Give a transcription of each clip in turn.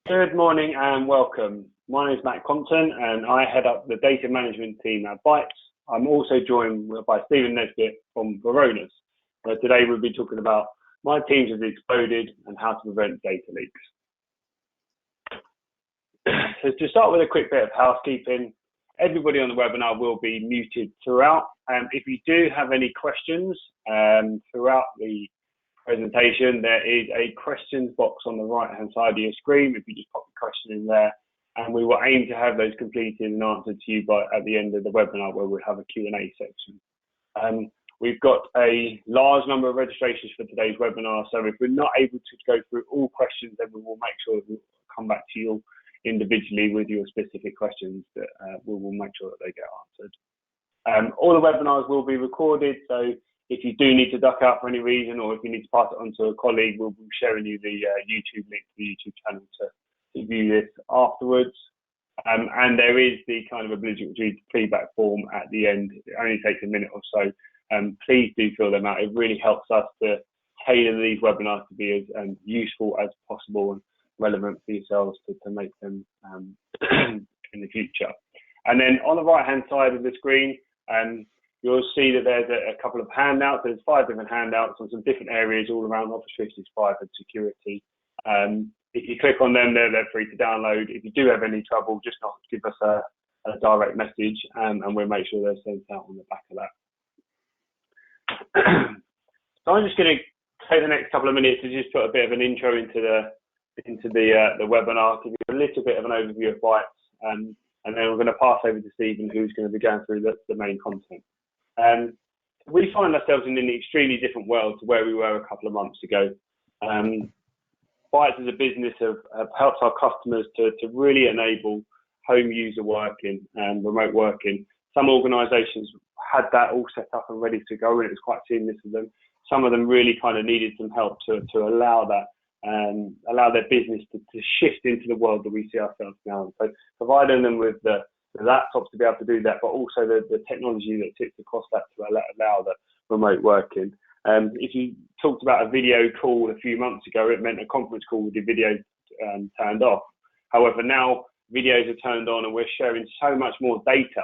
Good morning and welcome. My name is Matt Compton and I head up the data management team at Bytes. I'm also joined by Stephen Nesbitt from Varonis. Today we'll be talking about my teams have exploded and how to prevent data leaks. So to start with a quick bit of housekeeping, everybody on the webinar will be muted throughout. If you do have any questions throughout the presentation, there is a questions box on the right hand side of your screen. If you just pop the question in there, and we will aim to have those completed and answered to you at the end of the webinar, where we'll have a Q&A section. We've got a large number of registrations for today's webinar, so if we're not able to go through all questions, then we will make sure that we'll come back to you individually with your specific questions that we will make sure that they get answered. All the webinars will be recorded, so if you do need to duck out for any reason, or if you need to pass it on to a colleague, we'll be sharing you the YouTube link to the YouTube channel to view this afterwards. And there is the kind of obligatory feedback form at the end. It only takes a minute or so. Please do fill them out. It really helps us to tailor these webinars to be as useful as possible and relevant for yourselves to make them in the future. And then on the right-hand side of the screen, you'll see that there's a couple of handouts. There's 5 different handouts on some different areas all around Office 365 and security. If you click on them, they're free to download. If you do have any trouble, just give us a direct message and we'll make sure they're sent out on the back of that. So I'm just going to take the next couple of minutes to just put a bit of an intro into the webinar, give you a little bit of an overview of Bytes, and then we're going to pass over to Stephen, who's going to be going through the main content. We find ourselves in an extremely different world to where we were a couple of months ago. Bytes as a business have helped our customers to really enable home user working and remote working. Some organisations had that all set up and ready to go, and it was quite seamless for them. Some of them really kind of needed some help to allow that allow their business to shift into the world that we see ourselves now. So providing them with the laptops to be able to do that, but also the technology that sits across that to allow the remote working. If you talked about a video call a few months ago, it meant a conference call with the video turned off. However, now videos are turned on and we're sharing so much more data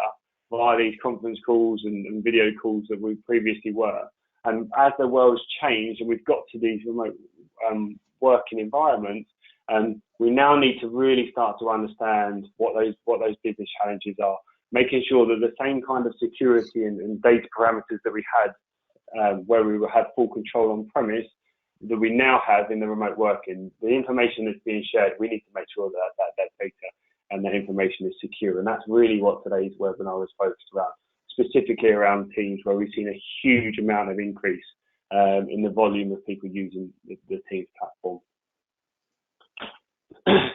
via these conference calls and video calls that we previously were. And as the world's changed and we've got to these remote working environments, we now need to really start to understand what those business challenges are, making sure that the same kind of security and data parameters that we had where we had full control on premise that we now have in the remote working. The information that's being shared, we need to make sure that data and that information is secure, and that's really what today's webinar is focused around, specifically around Teams, where we've seen a huge amount of increase in the volume of people using the Teams platform.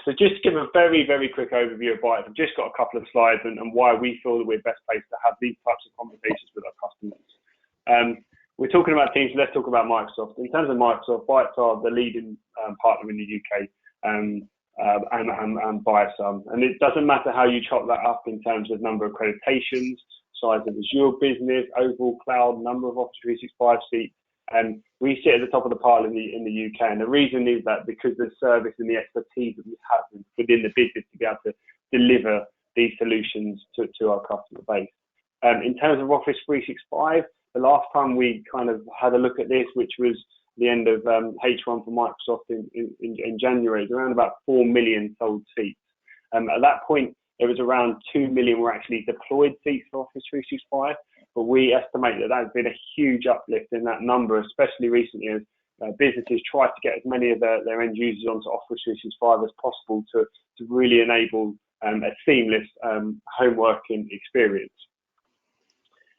So just to give a very, very quick overview of Bytes, I've just got a couple of slides and why we feel that we're best placed to have these types of conversations with our customers. We're talking about Teams, so let's talk about Microsoft. In terms of Microsoft, Bytes are the leading partner in the UK and by some. And it doesn't matter how you chop that up in terms of number of accreditations, size of Azure business, overall cloud, number of Office 365 seats. And we sit at the top of the pile in the UK, and the reason is that because the service and the expertise that we have within the business to be able to deliver these solutions to our customer base. In terms of Office 365, the last time we kind of had a look at this, which was the end of H1 for Microsoft in January, it was around about 4 million sold seats. At that point, there was around 2 million were actually deployed seats for Office 365. But we estimate that has been a huge uplift in that number, especially recently as businesses try to get as many of their end users onto Office 365 as possible to really enable a seamless home working experience.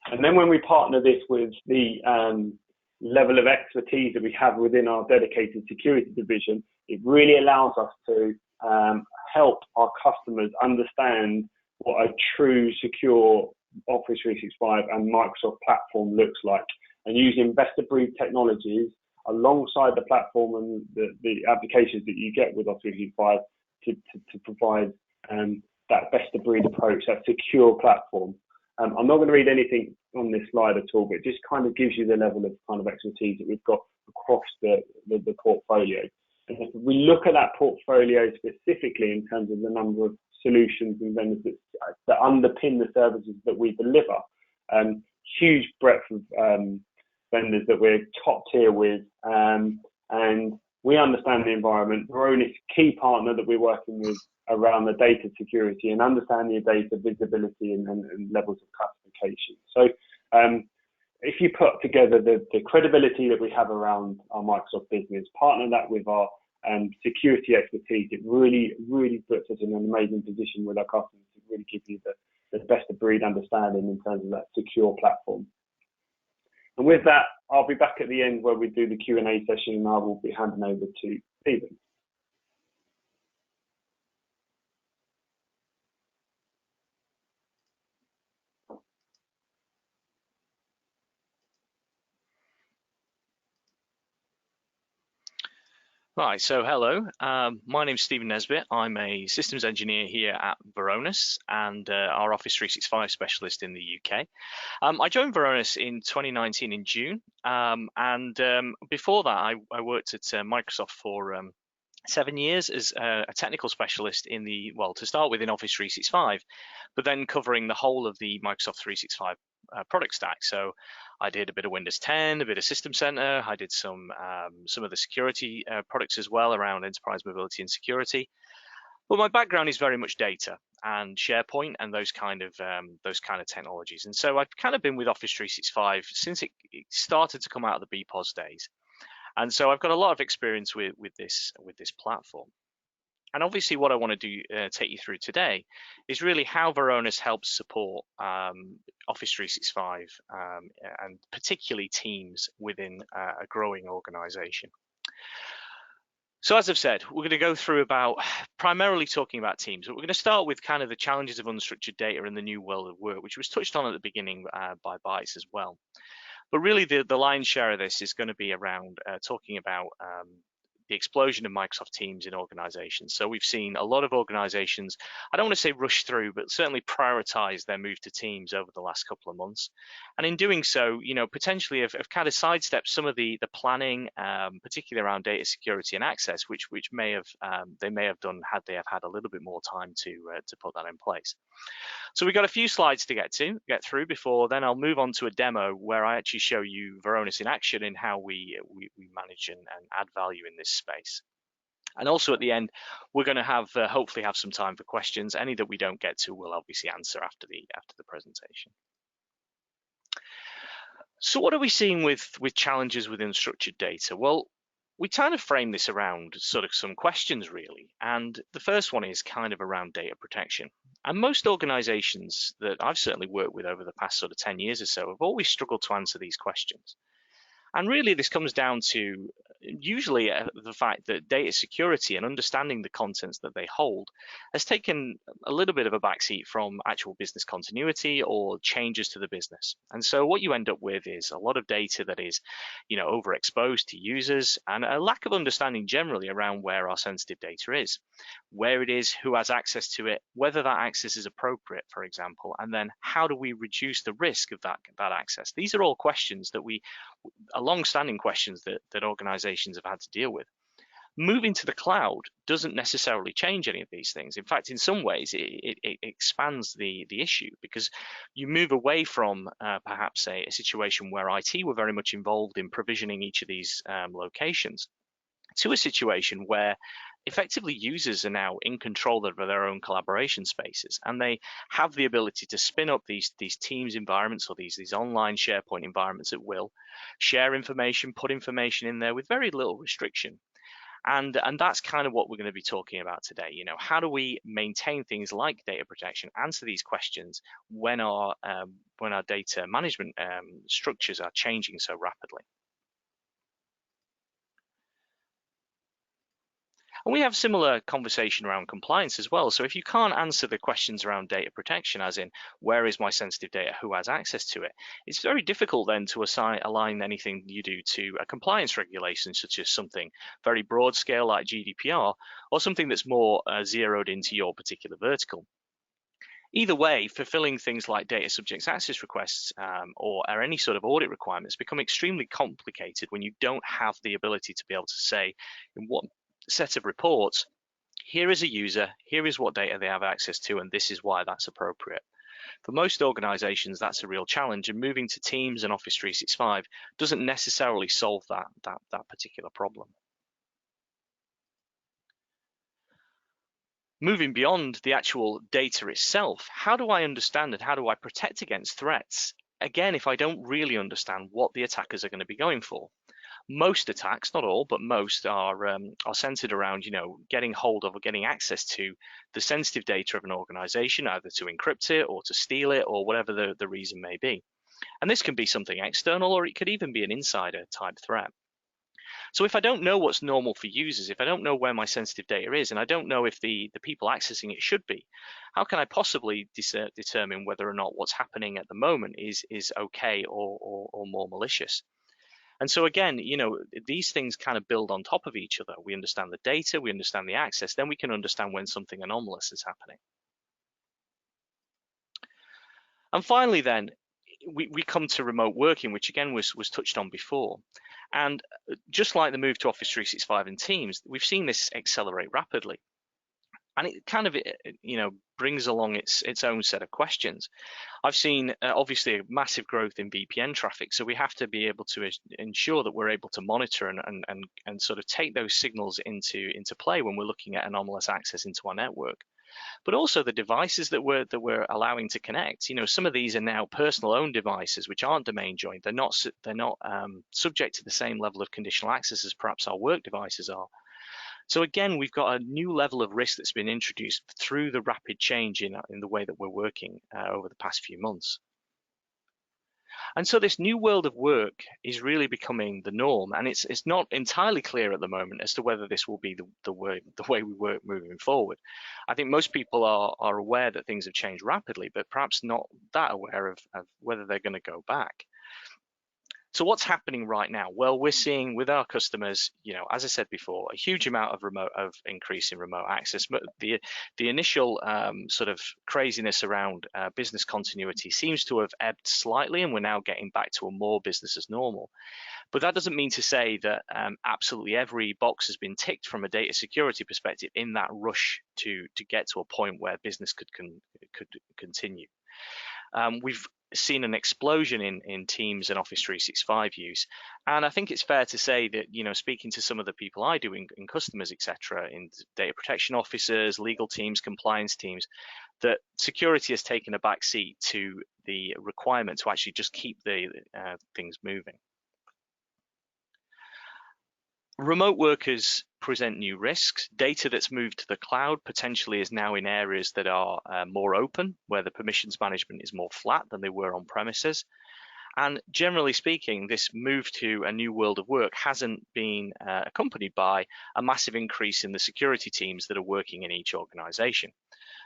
And then when we partner this with the level of expertise that we have within our dedicated security division, it really allows us to help our customers understand what a true secure Office 365 and Microsoft platform looks like, and using best-of-breed technologies alongside the platform and the applications that you get with Office 365 to provide that best-of-breed approach, that secure platform. I'm not going to read anything on this slide at all, but it just kind of gives you the level of kind of expertise that we've got across the portfolio. And if we look at that portfolio specifically in terms of the number of solutions and vendors that underpin the services that we deliver, huge breadth of vendors that we're top tier with, and we understand the environment. Varonis, key partner that we're working with around the data security and understanding the data visibility and levels of classification. So if you put together the credibility that we have around our Microsoft business, partner that with our security expertise, it really, really puts us in an amazing position with our customers to really give you the best of breed understanding in terms of that secure platform. And with that, I'll be back at the end where we do the Q&A session, and I will be handing over to Stephen. Right, so hello, my name's Stephen Nesbitt. I'm a systems engineer here at Varonis and our Office 365 specialist in the UK. I joined Varonis in 2019 in June, and before that I worked at Microsoft for 7 years as a technical specialist in to start with in Office 365, but then covering the whole of the Microsoft 365 product stack. So I did a bit of Windows 10, a bit of System Center. I did some of the security products as well around enterprise mobility and security. But my background is very much data and SharePoint and those kind of technologies. And so I've kind of been with Office 365 since it started to come out of the BPOS days. And so I've got a lot of experience with this platform. And obviously what I want to take you through today is really how Varonis helps support Office 365 and particularly teams within a growing organization. So as I've said, we're going to go through primarily talking about teams, but we're going to start with kind of the challenges of unstructured data in the new world of work, which was touched on at the beginning by Bytes as well. But really the lion's share of this is going to be around talking about the explosion of Microsoft Teams in organizations. So we've seen a lot of organizations, I don't want to say rush through, but certainly prioritize their move to Teams over the last couple of months. And in doing so, potentially have kind of sidestepped some of the planning, particularly around data security and access, which they may have done had they have had a little bit more time to put that in place. So we've got a few slides to get through before then I'll move on to a demo where I actually show you Varonis in action in how we manage and add value in this space. And also at the end, we're going to hopefully have some time for questions. Any that we don't get to, we'll obviously answer after the presentation. So what are we seeing with challenges with unstructured data? Well, we kind of frame this around sort of some questions really. And the first one is kind of around data protection. And most organizations that I've certainly worked with over the past sort of 10 years or so have always struggled to answer these questions. And really this comes down to usually the fact that data security and understanding the contents that they hold has taken a little bit of a backseat from actual business continuity or changes to the business. And so what you end up with is a lot of data that is, overexposed to users and a lack of understanding generally around where our sensitive data is, where it is, who has access to it, whether that access is appropriate, for example, and then how do we reduce the risk of that access? These are all questions that are long-standing questions that organizations have had to deal with. Moving to the cloud doesn't necessarily change any of these things. In fact, in some ways, it expands the issue because you move away from perhaps a situation where IT were very much involved in provisioning each of these locations to a situation where effectively users are now in control of their own collaboration spaces, and they have the ability to spin up these Teams environments or these online SharePoint environments at will, share information, put information in there with very little restriction. And that's kind of what we're going to be talking about today. How do we maintain things like data protection, answer these questions when our data management structures are changing so rapidly? And we have similar conversation around compliance as well. So if you can't answer the questions around data protection, as in where is my sensitive data, who has access to it, it's very difficult then to align anything you do to a compliance regulation, such as something very broad scale like GDPR, or something that's more zeroed into your particular vertical. Either way, fulfilling things like data subject access requests or any sort of audit requirements become extremely complicated when you don't have the ability to be able to say in what set of reports. Here is a user, here is what data they have access to, and this is why that's appropriate. For most organizations, that's a real challenge, and moving to Teams and Office 365 doesn't necessarily solve that particular problem. Moving beyond the actual data itself, how do I understand and how do I protect against threats? Again, if I don't really understand what the attackers are going to be going for. Most attacks, not all, but most are centered around, getting hold of or getting access to the sensitive data of an organization, either to encrypt it or to steal it or whatever the reason may be. And this can be something external, or it could even be an insider type threat. So if I don't know what's normal for users, if I don't know where my sensitive data is, and I don't know if the people accessing it should be, how can I possibly determine whether or not what's happening at the moment is okay or more malicious? And so again, these things kind of build on top of each other. We understand the data, we understand the access, then we can understand when something anomalous is happening. And finally then, we come to remote working, which again was touched on before. And just like the move to Office 365 and Teams, we've seen this accelerate rapidly. And it kind of, brings along its own set of questions. I've seen obviously a massive growth in VPN traffic, so we have to be able to ensure that we're able to monitor and sort of take those signals into play when we're looking at anomalous access into our network. But also the devices that we're allowing to connect. Some of these are now personal owned devices which aren't domain joined. They're not subject to the same level of conditional access as perhaps our work devices are. So again, we've got a new level of risk that's been introduced through the rapid change in the way that we're working over the past few months. And so this new world of work is really becoming the norm, and it's not entirely clear at the moment as to whether this will be the way we work moving forward. I think most people are aware that things have changed rapidly, but perhaps not that aware of whether they're going to go back. So what's happening right now? Well, we're seeing with our customers, as I said before, a huge amount of increase in remote access. But the initial sort of craziness around business continuity seems to have ebbed slightly, and we're now getting back to a more business as normal. But that doesn't mean to say that absolutely every box has been ticked from a data security perspective in that rush to get to a point where business could continue. We've seen an explosion in Teams and Office 365 use, and I think it's fair to say that speaking to some of the people I do in customers, etc., in data protection officers, legal teams, compliance teams, that security has taken a back seat to the requirement to actually just keep the things moving. Remote workers present new risks. Data that's moved to the cloud potentially is now in areas that are more open, where the permissions management is more flat than they were on premises. And generally speaking, this move to a new world of work hasn't been accompanied by a massive increase in the security teams that are working in each organization.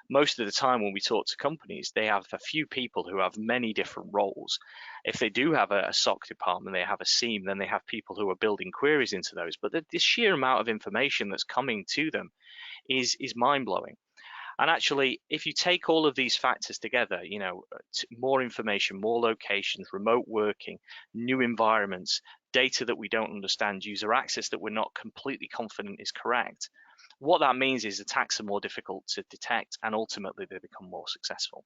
Most of the time when we talk to companies, they have a few people who have many different roles. If they do have a SOC department, they have a SIEM, then they have people who are building queries into those. But the sheer amount of information that's coming to them is mind-blowing. And actually, if you take all of these factors together, more information, more locations, remote working, new environments, data that we don't understand, user access that we're not completely confident is correct, what that means is attacks are more difficult to detect, and ultimately they become more successful.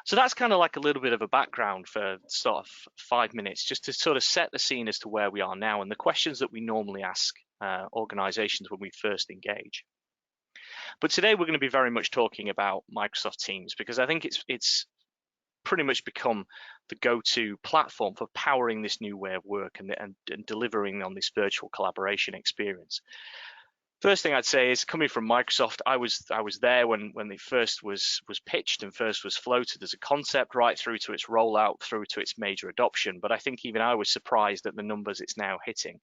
So that's kind of like a little bit of a background for sort of 5 minutes, just to sort of set the scene as to where we are now and the questions that we normally ask organizations when we first engage. But today we're going to be very much talking about Microsoft Teams, because I think it's pretty much become the go-to platform for powering this new way of work and delivering on this virtual collaboration experience. First thing I'd say is, coming from Microsoft, I was there when it first was pitched and first was floated as a concept, right through to its rollout, through to its major adoption. But I think even I was surprised at the numbers it's now hitting.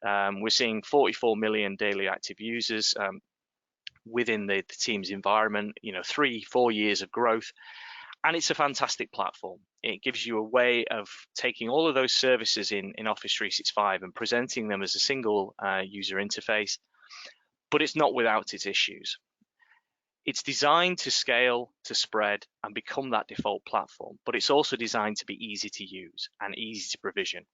We're seeing 44 million daily active users within the Teams environment, 3-4 years of growth. And it's a fantastic platform. It gives you a way of taking all of those services in Office 365 and presenting them as a single user interface. But it's not without its issues. It's designed to scale, to spread, and become that default platform, but it's also designed to be easy to use and easy to provision.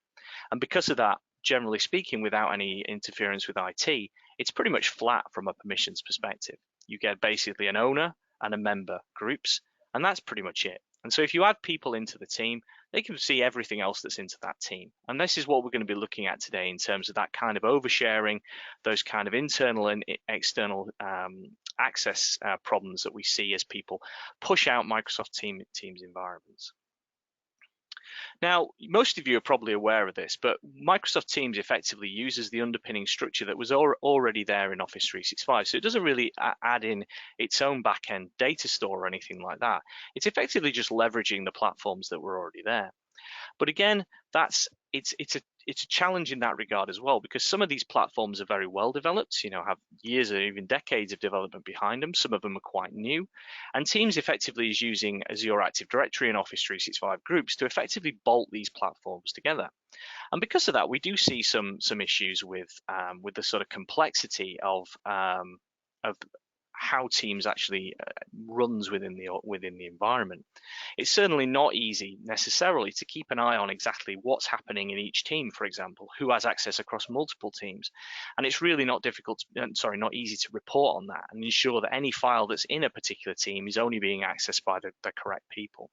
And because of that, generally speaking, without any interference with IT, it's pretty much flat from a permissions perspective. You get basically an owner and a member groups, and that's pretty much it. And so if you add people into the team, they can see everything else that's into that team. And this is what we're going to be looking at today in terms of that kind of oversharing, those kind of internal and external access problems that we see as people push out Microsoft Teams environments. Now, most of you are probably aware of this, but Microsoft Teams effectively uses the underpinning structure that was already there in Office 365. So it doesn't really add in its own backend data store or anything like that. It's effectively just leveraging the platforms that were already there. But again, it's a challenge in that regard as well, because some of these platforms are very well developed, have years or even decades of development behind them. Some of them are quite new. And Teams effectively is using Azure Active Directory and Office 365 groups to effectively bolt these platforms together. And because of that, we do see some issues with the sort of complexity of how Teams actually runs within the environment. It's certainly not easy necessarily to keep an eye on exactly what's happening in each team, for example, who has access across multiple teams. And it's really not easy to report on that and ensure that any file that's in a particular team is only being accessed by the correct people.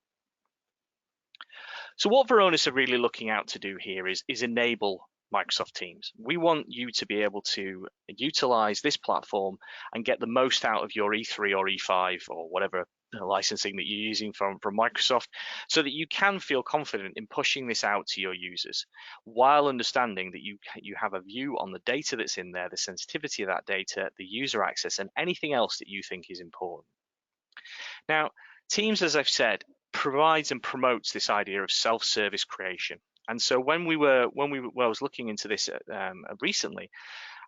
So what Varonis are really looking out to do here is enable Microsoft Teams. We want you to be able to utilize this platform and get the most out of your E3 or E5 or whatever licensing that you're using from Microsoft, so that you can feel confident in pushing this out to your users, while understanding that you have a view on the data that's in there, the sensitivity of that data, the user access, and anything else that you think is important. Now, Teams, as I've said, provides and promotes this idea of self-service creation. And so when I was looking into this recently,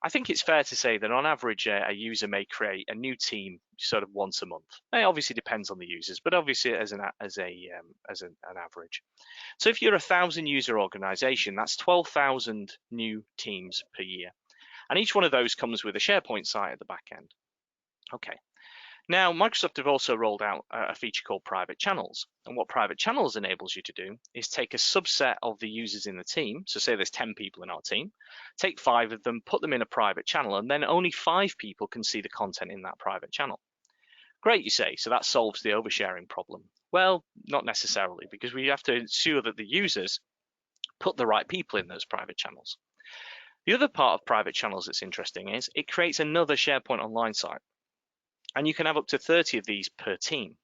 I think it's fair to say that on average, a user may create a new team sort of once a month. It obviously depends on the users, but obviously as an average. So if you're a 1,000-user organization, that's 12,000 new teams per year. And each one of those comes with a SharePoint site at the back end. Okay. Now, Microsoft have also rolled out a feature called private channels. And what private channels enables you to do is take a subset of the users in the team. So say there's 10 people in our team, take 5 of them, put them in a private channel, and then only 5 people can see the content in that private channel. Great, you say, so that solves the oversharing problem. Well, not necessarily, because we have to ensure that the users put the right people in those private channels. The other part of private channels that's interesting is it creates another SharePoint Online site. And you can have up to 30 of these per team.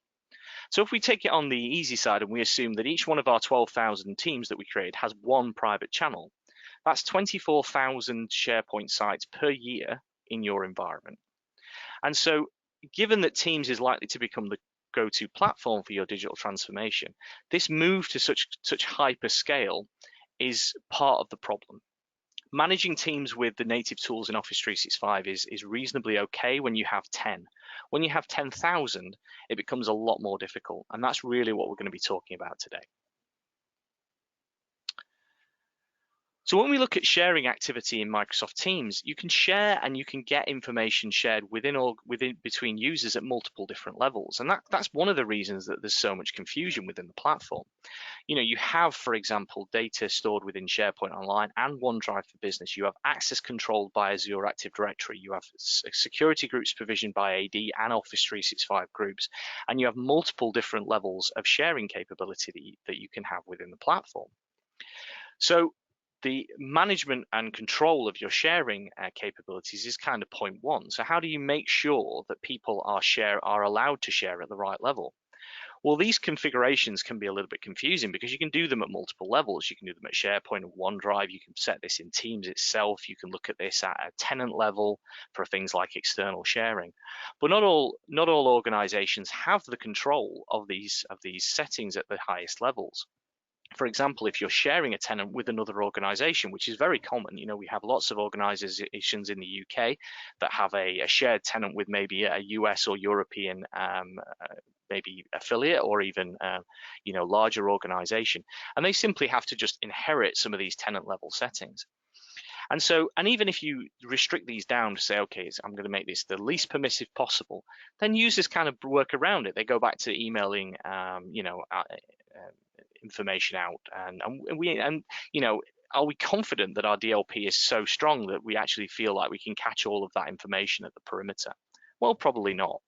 So if we take it on the easy side and we assume that each one of our 12,000 teams that we create has one private channel, that's 24,000 SharePoint sites per year in your environment. And so given that Teams is likely to become the go-to platform for your digital transformation, this move to such hyper scale is part of the problem. Managing teams with the native tools in Office 365 is reasonably okay when you have 10. When you have 10,000, it becomes a lot more difficult, and that's really what we're going to be talking about today. So when we look at sharing activity in Microsoft Teams, you can share and you can get information shared between users at multiple different levels, and that's one of the reasons that there's so much confusion within the platform. You have, for example, data stored within SharePoint Online and OneDrive for Business. You have access controlled by Azure Active Directory. You have security groups provisioned by AD and Office 365 groups, and you have multiple different levels of sharing capability that you can have within the platform. So the management and control of your sharing capabilities is kind of point one. So how do you make sure that people are allowed to share at the right level? Well, these configurations can be a little bit confusing because you can do them at multiple levels. You can do them at SharePoint and OneDrive. You can set this in Teams itself. You can look at this at a tenant level for things like external sharing. But not all organizations have the control of these settings at the highest levels. For example, if you're sharing a tenant with another organization, which is very common, we have lots of organizations in the UK that have a shared tenant with maybe a US or European maybe affiliate or even larger organization, and they simply have to just inherit some of these tenant level settings. And even if you restrict these down to say, okay, I'm going to make this the least permissive possible, then users kind of work around it. They go back to emailing information out, and are we confident that our DLP is so strong that we actually feel like we can catch all of that information at the perimeter? Well, probably not.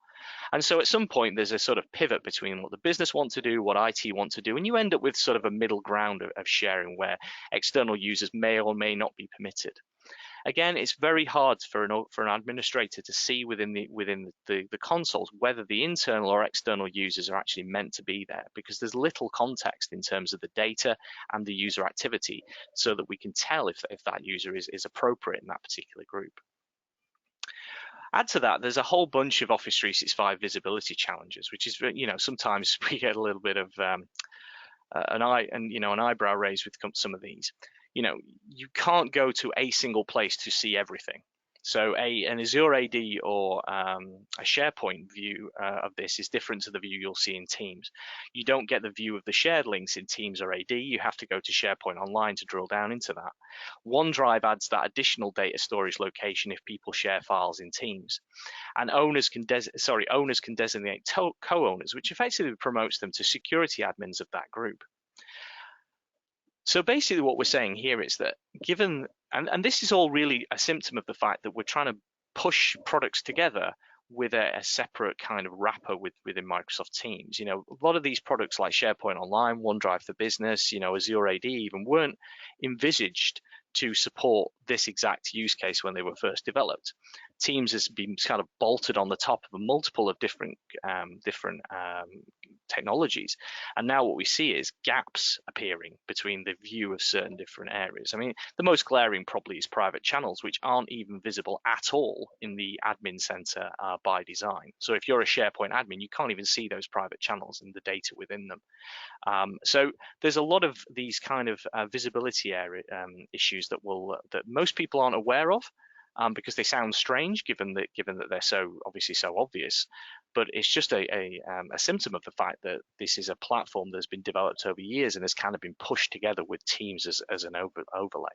And so at some point, there's a sort of pivot between what the business want to do, what IT want to do, and you end up with sort of a middle ground of sharing where external users may or may not be permitted. Again, it's very hard for an administrator to see within the consoles whether the internal or external users are actually meant to be there, because there's little context in terms of the data and the user activity, so that we can tell if that user is appropriate in that particular group. Add to that, there's a whole bunch of Office 365 visibility challenges, which is, sometimes we get a little bit of an eyebrow raised with some of these. You can't go to a single place to see everything. So an Azure AD or a SharePoint view of this is different to the view you'll see in Teams. You don't get the view of the shared links in Teams or AD. You have to go to SharePoint Online to drill down into that. OneDrive adds that additional data storage location if people share files in Teams. And owners can designate co-owners, which effectively promotes them to security admins of that group. So basically what we're saying here is that given, and this is all really a symptom of the fact that we're trying to push products together with a separate kind of wrapper within Microsoft Teams. A lot of these products like SharePoint Online, OneDrive for Business, Azure AD even weren't envisaged to support this exact use case when they were first developed. Teams has been kind of bolted on the top of a multiple of different technologies, and now what we see is gaps appearing between the view of certain different areas. I mean, the most glaring probably is private channels, which aren't even visible at all in the admin center by design. So if you're a SharePoint admin, you can't even see those private channels and the data within them. So there's a lot of these kind of visibility area issues that most people aren't aware of, because they sound strange given that they're so obvious. But it's just a symptom of the fact that this is a platform that's been developed over years and has kind of been pushed together with Teams as an overlay.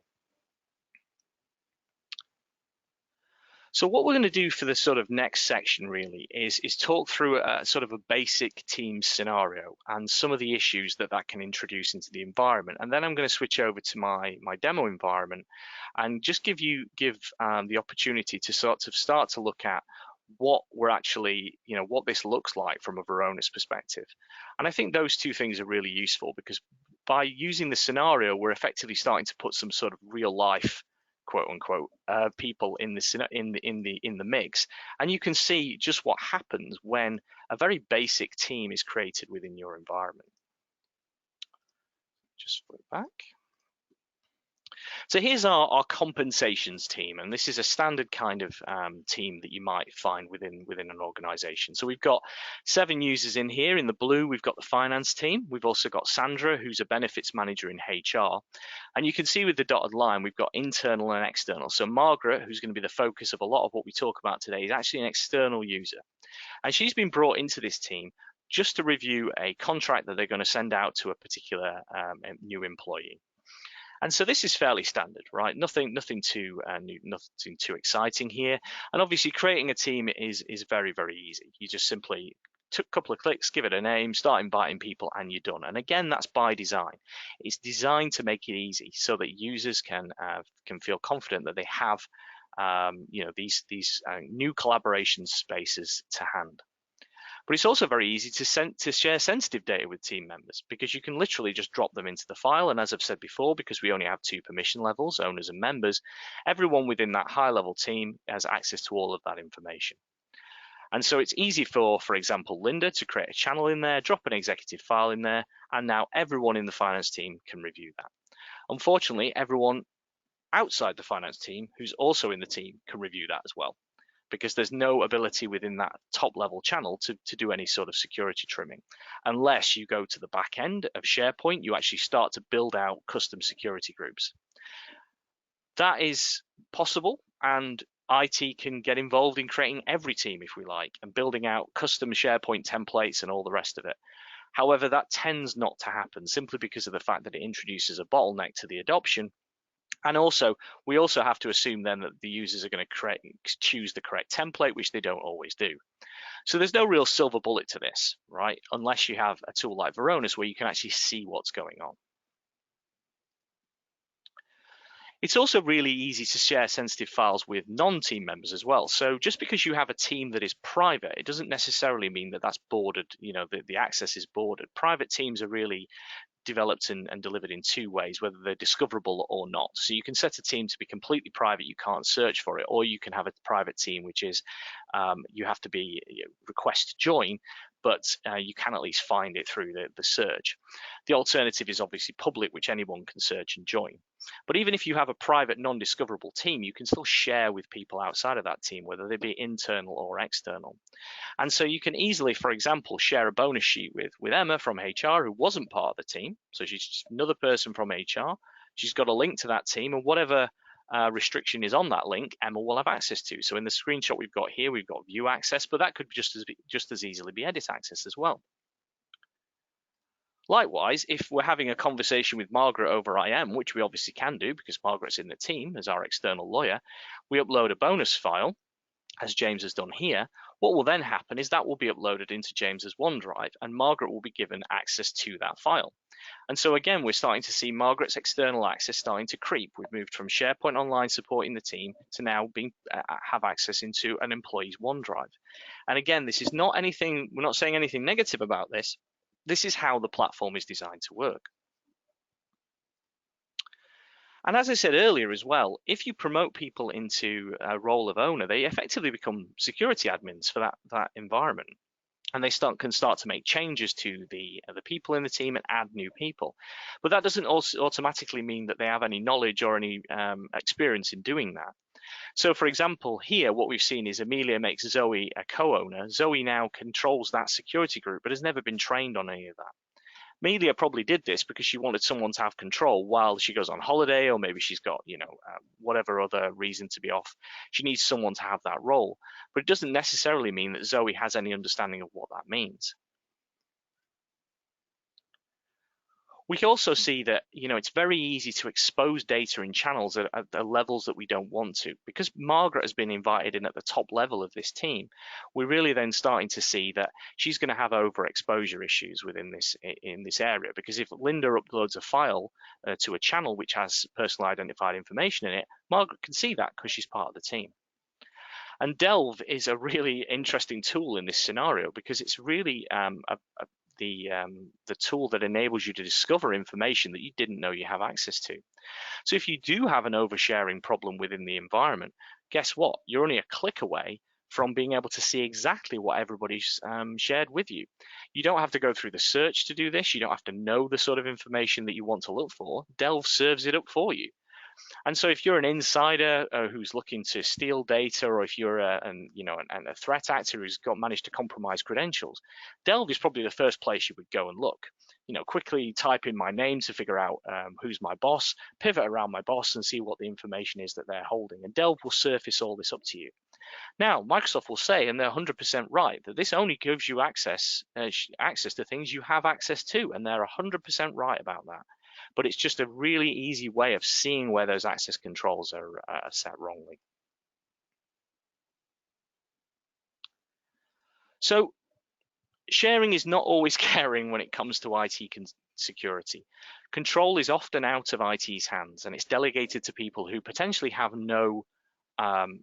So what we're going to do for the sort of next section really is talk through a sort of a basic Teams scenario and some of the issues that can introduce into the environment. And then I'm going to switch over to my demo environment and just give the opportunity to start to look at what we're actually, what this looks like from a Varonis perspective. And I think those two things are really useful, because by using the scenario, we're effectively starting to put some sort of real life, quote unquote, people in the mix, and you can see just what happens when a very basic team is created within your environment. Just flip back. So here's our compensations team, and this is a standard kind of team that you might find within an organization. So we've got 7 users in here. In the blue, we've got the finance team. We've also got Sandra, who's a benefits manager in HR. And you can see with the dotted line, we've got internal and external. So Margaret, who's going to be the focus of a lot of what we talk about today, is actually an external user. And she's been brought into this team just to review a contract that they're going to send out to a particular new employee. And so this is fairly standard, right? Nothing too new, nothing too exciting here. And obviously creating a team is very, very easy. You just simply took a couple of clicks, give it a name, start inviting people, and you're done. And again, that's by design. It's designed to make it easy so that users can feel confident that they have these new collaboration spaces to hand. But it's also very easy to share sensitive data with team members, because you can literally just drop them into the file. And as I've said before, because we only have 2 permission levels, owners and members, everyone within that high-level team has access to all of that information. And so it's easy for example, Linda to create a channel in there, drop an executive file in there, and now everyone in the finance team can review that. Unfortunately, everyone outside the finance team who's also in the team can review that as well, because there's no ability within that top level channel to do any sort of security trimming. Unless you go to the back end of SharePoint, you actually start to build out custom security groups. That is possible, and IT can get involved in creating every team if we like, and building out custom SharePoint templates and all the rest of it. However, that tends not to happen simply because of the fact that it introduces a bottleneck to the adoption. And also, we also have to assume then that the users are going to choose the correct template, which they don't always do. So there's no real silver bullet to this, right? Unless you have a tool like Varonis where you can actually see what's going on. It's also really easy to share sensitive files with non-team members as well. So just because you have a team that is private, it doesn't necessarily mean that that's bordered, the access is bordered. Private teams are really developed and delivered in two ways, whether they're discoverable or not. So you can set a team to be completely private, you can't search for it, or you can have a private team, which is you have to be request to join, but you can at least find it through the search. The alternative is obviously public, which anyone can search and join. But even if you have a private non-discoverable team, you can still share with people outside of that team, whether they be internal or external. And so you can easily, for example, share a bonus sheet with Emma from HR, who wasn't part of the team. So she's just another person from HR. She's got a link to that team, and whatever restriction is on that link, Emma will have access to. So in the screenshot we've got here, we've got view access, but that could just as easily be edit access as well. Likewise, if we're having a conversation with Margaret over IM, which we obviously can do because Margaret's in the team as our external lawyer, we upload a bonus file, as James has done here. What will then happen is that will be uploaded into James's OneDrive, and Margaret will be given access to that file. And so again, we're starting to see Margaret's external access starting to creep. We've moved from SharePoint Online supporting the team to now have access into an employee's OneDrive. And again, this is not anything, we're not saying anything negative about this. This is how the platform is designed to work. And as I said earlier as well, if you promote people into a role of owner, they effectively become security admins for that environment. And they can start to make changes to the people in the team and add new people. But that doesn't also automatically mean that they have any knowledge or any experience in doing that. So for example, here, what we've seen is Amelia makes Zoe a co-owner. Zoe now controls that security group, but has never been trained on any of that. Amelia probably did this because she wanted someone to have control while she goes on holiday, or maybe she's got, whatever other reason to be off. She needs someone to have that role, but it doesn't necessarily mean that Zoe has any understanding of what that means. We can also see that, it's very easy to expose data in channels at levels that we don't want to. Because Margaret has been invited in at the top level of this team, we're really then starting to see that she's going to have overexposure issues in this area. Because if Linda uploads a file to a channel which has personally identified information in it, Margaret can see that because she's part of the team. And Delve is a really interesting tool in this scenario because it's really the tool that enables you to discover information that you didn't know you have access to. So if you do have an oversharing problem within the environment, guess what? You're only a click away from being able to see exactly what everybody's shared with you. You don't have to go through the search to do this. You don't have to know the sort of information that you want to look for. Delve serves it up for you. And so if you're an insider who's looking to steal data, or if you're a threat actor who's managed to compromise credentials, Delve is probably the first place you would go and look. Quickly type in my name to figure out who's my boss, pivot around my boss and see what the information is that they're holding. And Delve will surface all this up to you. Now, Microsoft will say, and they're 100% right, that this only gives you access to things you have access to, and they're 100% right about that. But it's just a really easy way of seeing where those access controls are set wrongly. So sharing is not always caring when it comes to IT security. Control is often out of IT's hands, and it's delegated to people who potentially have no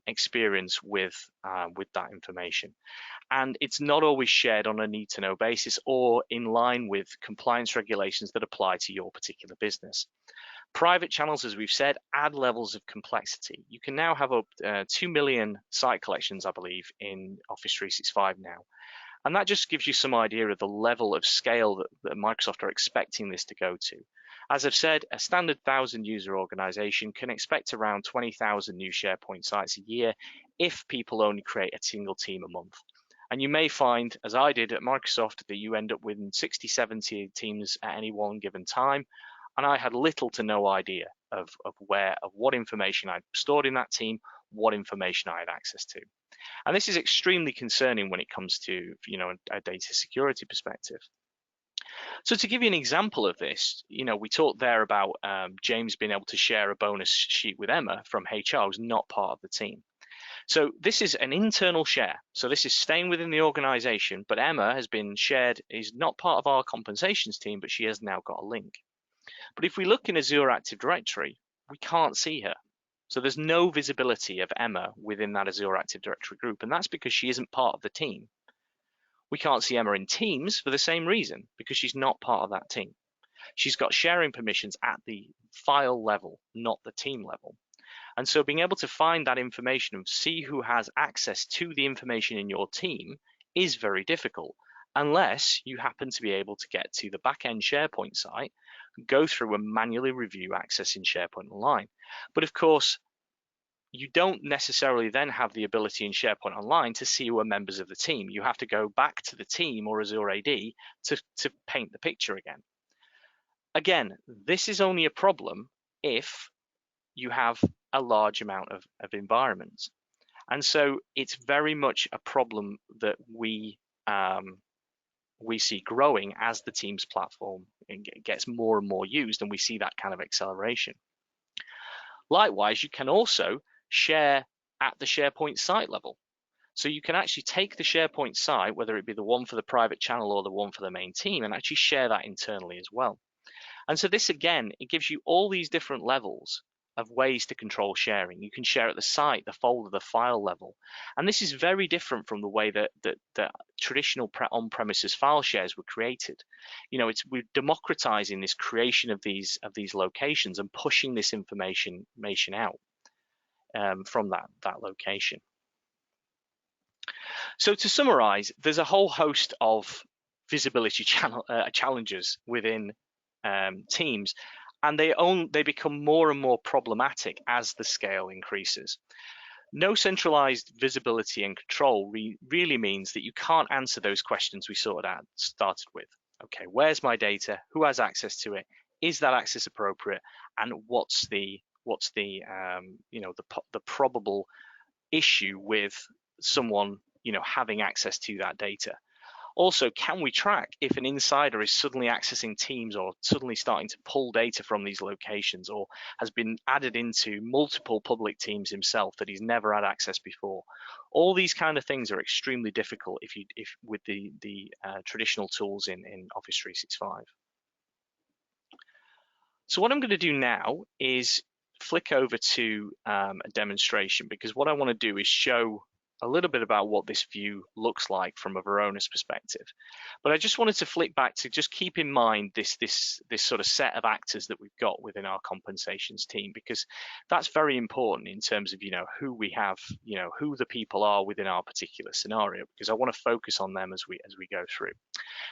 experience with that information. And it's not always shared on a need-to-know basis or in line with compliance regulations that apply to your particular business. Private channels, as we've said, add levels of complexity. You can now have up 2 million site collections, I believe, in Office 365 now. And that just gives you some idea of the level of scale that Microsoft are expecting this to go to. As I've said, a standard 1,000-user organization can expect around 20,000 new SharePoint sites a year if people only create a single team a month. And you may find, as I did at Microsoft, that you end up with 60, 70 teams at any one given time. And I had little to no idea of what information I'd stored in that team, what information I had access to. And this is extremely concerning when it comes to a data security perspective. So to give you an example of this, we talked there about James being able to share a bonus sheet with Emma from HR, who's not part of the team. So this is an internal share. So this is staying within the organization, but Emma has been shared, is not part of our compensations team, but she has now got a link. But if we look in Azure Active Directory, we can't see her. So there's no visibility of Emma within that Azure Active Directory group, and that's because she isn't part of the team. We can't see Emma in Teams for the same reason, because she's not part of that team. She's got sharing permissions at the file level, not the team level. And so being able to find that information and see who has access to the information in your team is very difficult, unless you happen to be able to get to the back-end SharePoint site, go through and manually review access in SharePoint Online. But of course, you don't necessarily then have the ability in SharePoint Online to see who are members of the team. You have to go back to the team or Azure AD to paint the picture again. Again, this is only a problem if you have a large amount of environments. And so it's very much a problem that we see growing as the Teams platform gets more and more used, and we see that kind of acceleration. Likewise, you can also share at the SharePoint site level. So you can actually take the SharePoint site, whether it be the one for the private channel or the one for the main team, and actually share that internally as well. And so this, again, it gives you all these different levels of ways to control sharing. You can share at the site, the folder, the file level. And this is very different from the way that traditional on-premises file shares were created. We're democratizing this creation of these locations and pushing this information out from that location. So to summarize, there's a whole host of visibility challenges within Teams, and they become more and more problematic as the scale increases. No centralized visibility and control really means that you can't answer those questions we started with. Okay, where's my data? Who has access to it? Is that access appropriate? And what's the probable issue with someone having access to that data? Also, can we track if an insider is suddenly accessing Teams or suddenly starting to pull data from these locations, or has been added into multiple public teams himself that he's never had access before? All these kind of things are extremely difficult if with the traditional tools in Office 365. So what I'm going to do now is flick over to a demonstration, because what I want to do is show a little bit about what this view looks like from a Varonis perspective. But I just wanted to flick back to just keep in mind this sort of set of actors that we've got within our compensations team, because that's very important in terms of who we have, who the people are within our particular scenario, because I want to focus on them as we go through.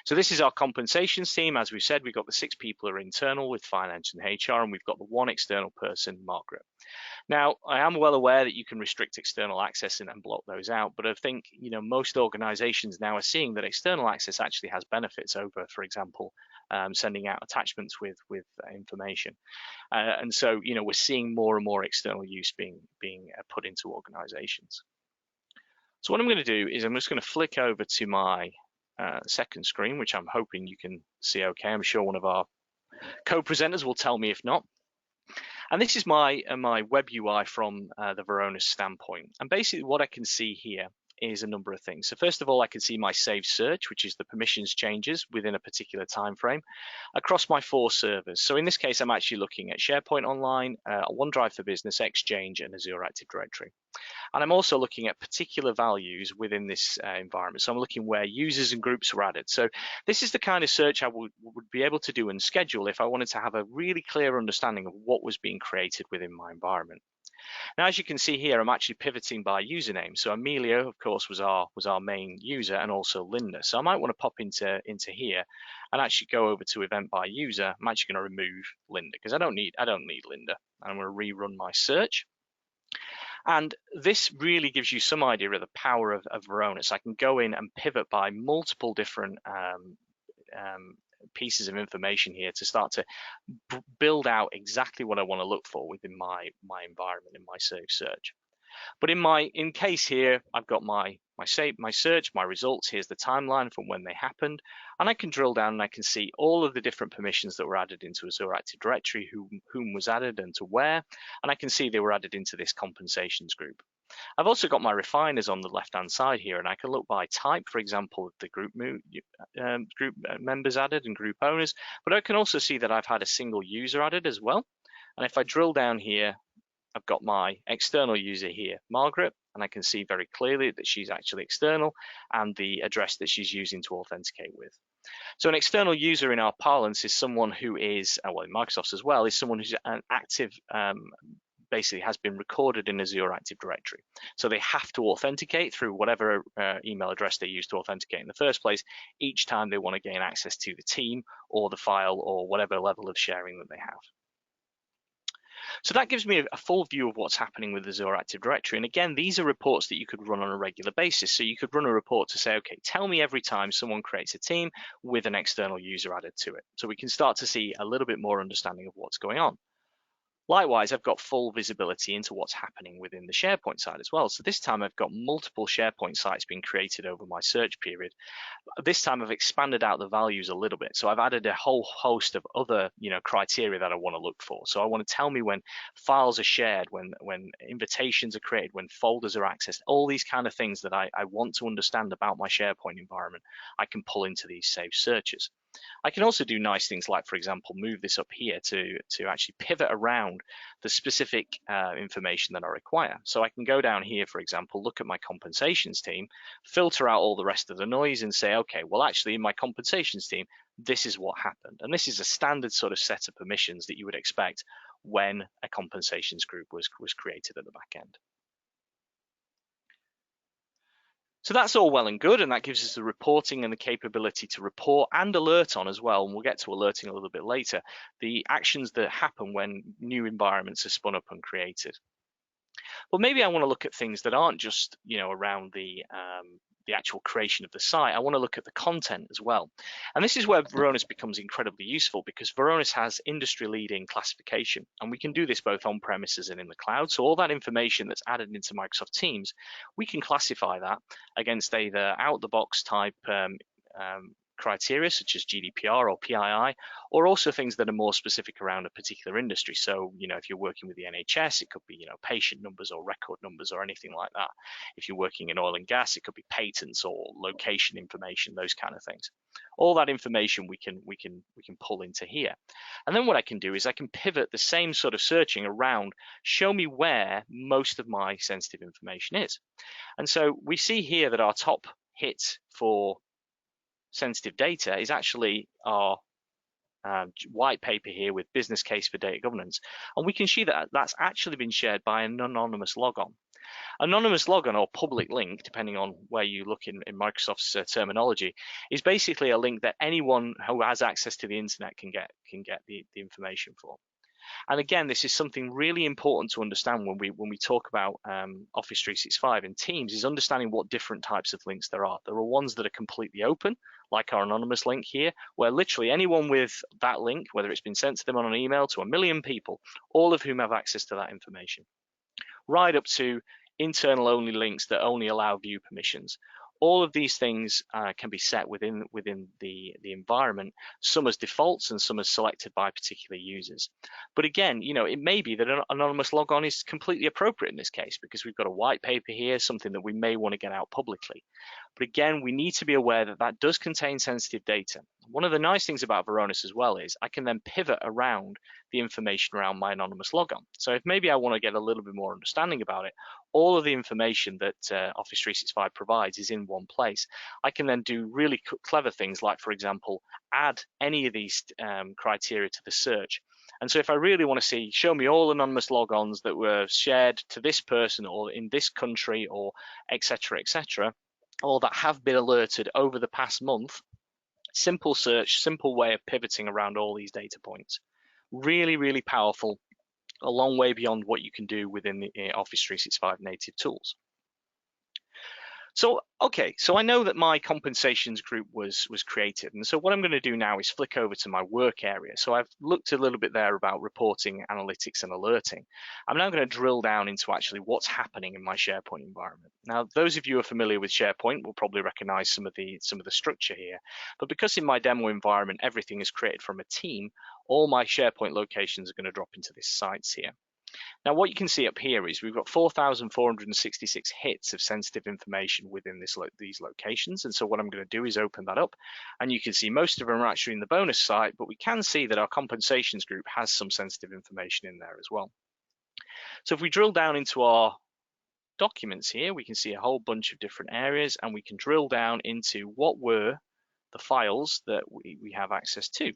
So this is our compensations team. As we said, we've got the 6 people who are internal with finance and HR, and we've got the 1 external person, Margaret. Now, I am well aware that you can restrict external access and block those out, but I think most organizations now are seeing that external access actually has benefits over, for example, sending out attachments with information. And so we're seeing more and more external use being put into organizations. So what I'm going to do is I'm just going to flick over to my second screen, which I'm hoping you can see okay. I'm sure one of our co-presenters will tell me if not. And this is my web UI from the Varonis standpoint. And basically what I can see here is a number of things. So first of all, I can see my saved search, which is the permissions changes within a particular time frame across my 4 servers. So in this case, I'm actually looking at SharePoint Online, OneDrive for Business, Exchange, and Azure Active Directory. And I'm also looking at particular values within this environment. So I'm looking where users and groups were added. So this is the kind of search I would be able to do and schedule if I wanted to have a really clear understanding of what was being created within my environment. Now, as you can see here, I'm actually pivoting by username. So Amelia, of course, was our main user, and also Linda. So I might want to pop into here and actually go over to event by user. I'm actually going to remove Linda because I don't need Linda. I'm going to rerun my search. And this really gives you some idea of the power of Varonis. I can go in and pivot by multiple different pieces of information here to start to build out exactly what I want to look for within my environment in my saved search. But in case here, I've got my search, my results. Here's the timeline from when they happened, and I can drill down and I can see all of the different permissions that were added into Azure Active Directory, whom was added and to where, and I can see they were added into this compensations group. I've also got my refiners on the left-hand side here, and I can look by type, for example, the group members added and group owners, but I can also see that I've had a single user added as well. And if I drill down here, I've got my external user here, Margaret, and I can see very clearly that she's actually external and the address that she's using to authenticate with. So an external user in our parlance is someone who is, well, in Microsoft's as well, is someone who's an active, basically has been recorded in Azure Active Directory. So they have to authenticate through whatever email address they use to authenticate in the first place each time they want to gain access to the team or the file or whatever level of sharing that they have. So that gives me a full view of what's happening with Azure Active Directory. And again, these are reports that you could run on a regular basis. So you could run a report to say, okay, tell me every time someone creates a team with an external user added to it. So we can start to see a little bit more understanding of what's going on. Likewise, I've got full visibility into what's happening within the SharePoint side as well. So this time I've got multiple SharePoint sites being created over my search period. This time I've expanded out the values a little bit. So I've added a whole host of other, criteria that I want to look for. So I want to tell me when files are shared, when invitations are created, when folders are accessed, all these kind of things that I want to understand about my SharePoint environment, I can pull into these saved searches. I can also do nice things like, for example, move this up here to actually pivot around the specific information that I require. So I can go down here, for example, look at my compensations team, filter out all the rest of the noise and say, okay, well, actually in my compensations team, this is what happened. And this is a standard sort of set of permissions that you would expect when a compensations group was created at the back end. So that's all well and good, and that gives us the reporting and the capability to report and alert on as well, and we'll get to alerting a little bit later, the actions that happen when new environments are spun up and created. But maybe I want to look at things that aren't just, around the actual creation of the site. I want to look at the content as well. And this is where Varonis becomes incredibly useful, because Varonis has industry-leading classification, and we can do this both on premises and in the cloud. So all that information that's added into Microsoft Teams, we can classify that against either out-the-box type criteria such as GDPR or PII, or also things that are more specific around a particular industry. So, if you're working with the NHS, it could be, patient numbers or record numbers or anything like that. If you're working in oil and gas, it could be patents or location information, those kind of things. All that information we can pull into here. And then what I can do is I can pivot the same sort of searching around, show me where most of my sensitive information is. And so we see here that our top hit for sensitive data is actually our white paper here with business case for data governance. And we can see that that's actually been shared by an anonymous logon. Anonymous logon, or public link, depending on where you look in Microsoft's terminology, is basically a link that anyone who has access to the internet can get the information for. And again, this is something really important to understand when we talk about Office 365 and Teams, is understanding what different types of links there are. There are ones that are completely open, like our anonymous link here, where literally anyone with that link, whether it's been sent to them on an email to 1 million people, all of whom have access to that information, right up to internal only links that only allow view permissions. All of these things can be set within the environment, some as defaults and some as selected by particular users. But again, it may be that an anonymous logon is completely appropriate in this case, because we've got a white paper here, something that we may want to get out publicly. But again, we need to be aware that that does contain sensitive data. One of the nice things about Varonis as well is I can then pivot around the information around my anonymous logon. So if maybe I want to get a little bit more understanding about it, all of the information that Office 365 provides is in one place. I can then do really clever things like, for example, add any of these criteria to the search. And so if I really want to see, show me all anonymous logons that were shared to this person or in this country or etc., or that have been alerted over the past month, simple search, simple way of pivoting around all these data points. Really, really powerful, a long way beyond what you can do within the Office 365 native tools. So, okay, so I know that my compensations group was created. And so what I'm going to do now is flick over to my work area. So I've looked a little bit there about reporting, analytics, and alerting. I'm now going to drill down into actually what's happening in my SharePoint environment. Now, those of you who are familiar with SharePoint will probably recognize some of the structure here. But because in my demo environment, everything is created from a team, all my SharePoint locations are going to drop into this sites here. Now, what you can see up here is we've got 4,466 hits of sensitive information within these locations. And so what I'm going to do is open that up, and you can see most of them are actually in the bonus site, but we can see that our compensations group has some sensitive information in there as well. So if we drill down into our documents here, we can see a whole bunch of different areas, and we can drill down into what were the files that we have access to.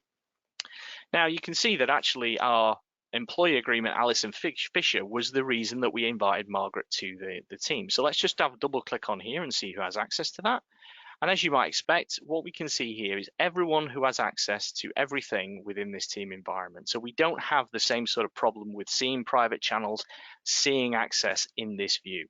Now you can see that actually our employee agreement, Alison Fisher, was the reason that we invited Margaret to the team. So let's just have a double click on here and see who has access to that. And as you might expect, what we can see here is everyone who has access to everything within this team environment. So we don't have the same sort of problem with seeing private channels, seeing access in this view.